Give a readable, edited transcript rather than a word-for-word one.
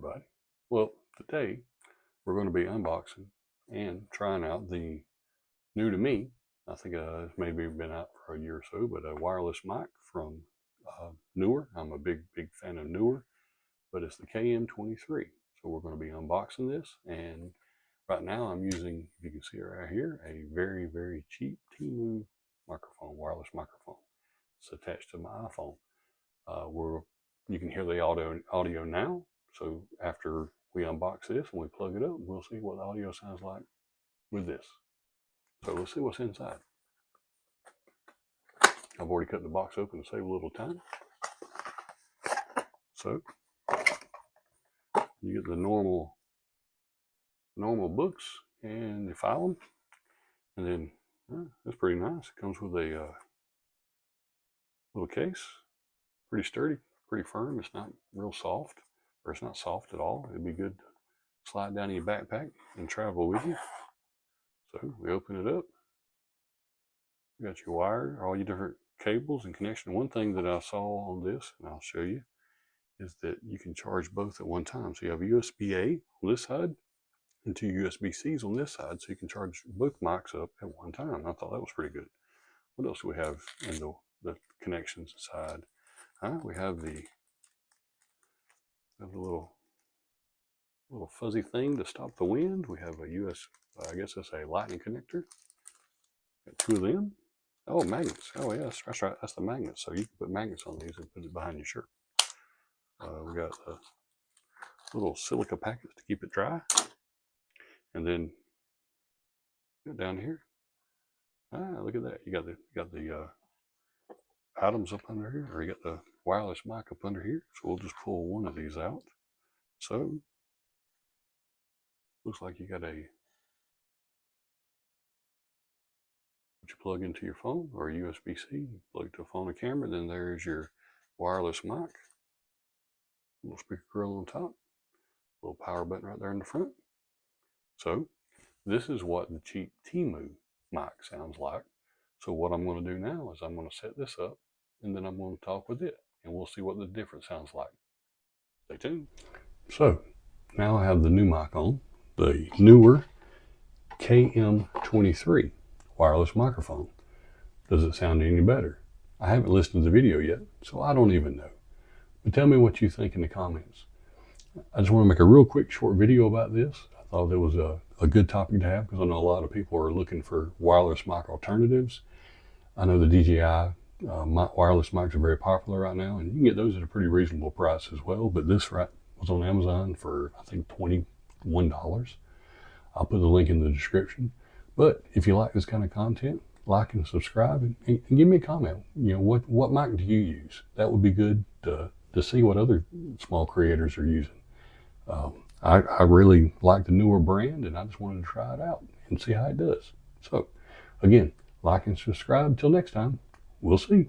everybody. Well, today we're going to be unboxing and trying out the new to me, I think it's maybe been out for a year or so, but a wireless mic from Neewer. I'm a big fan of Neewer, but it's the KM23. So we're going to be unboxing this, and right now I'm using, if you can see it right here, a very cheap Neewer microphone, wireless microphone. It's attached to my iPhone. You can hear the audio now. So after we unbox this and we plug it up, we'll see what the audio sounds like with this. So let's see what's inside. I've already cut the box open to save a little time. So you get the normal books and you file them, and then that's pretty nice. It comes with a little case, pretty sturdy, pretty firm. It's not real soft, or it's not soft at all. It'd be good to slide down in your backpack and travel with you. So we open it up. You got your wire, all your different cables and connection. One thing that I saw on this, and I'll show you, is that you can charge both at one time. So you have USB-A on this side and two USB-Cs on this side, so you can charge both mics up at one time. I thought that was pretty good. What else do we have in the connections inside? We have the little fuzzy thing to stop the wind. We have a I guess it's a lightning connector. Got two of them. Oh, magnets. Oh, yes, that's right. That's the magnets. So you can put magnets on these and put it behind your shirt. We got little silica packets to keep it dry. And then down here, look at that. You got the items up under here, or you got the wireless mic up under here. So we'll just pull one of these out. So looks like you got what you plug into your phone, or a USB-C, plug it to a phone or camera. Then there's your wireless mic, little speaker grill on top, little power button right there in the front. So this is what the cheap Neewer mic sounds like. So what I'm going to do now is I'm going to set this up, and then I'm going to talk with it, and we'll see what the difference sounds like. Stay tuned. So now I have the new mic on, the Neewer KM23 wireless microphone. Does it sound any better? I haven't listened to the video yet, so I don't even know. But tell me what you think in the comments. I just want to make a real quick short video about this. I thought it was a good topic to have, because I know a lot of people are looking for wireless mic alternatives. I know the DJI wireless mics are very popular right now, and you can get those at a pretty reasonable price as well. But this was on Amazon for, I think, $21. I'll put the link in the description. But if you like this kind of content, like and subscribe, and give me a comment. You know, what mic do you use? That would be good to see what other small creators are using. I really like the Neewer brand, and I just wanted to try it out and see how it does. So again, like and subscribe. Till next time, we'll see.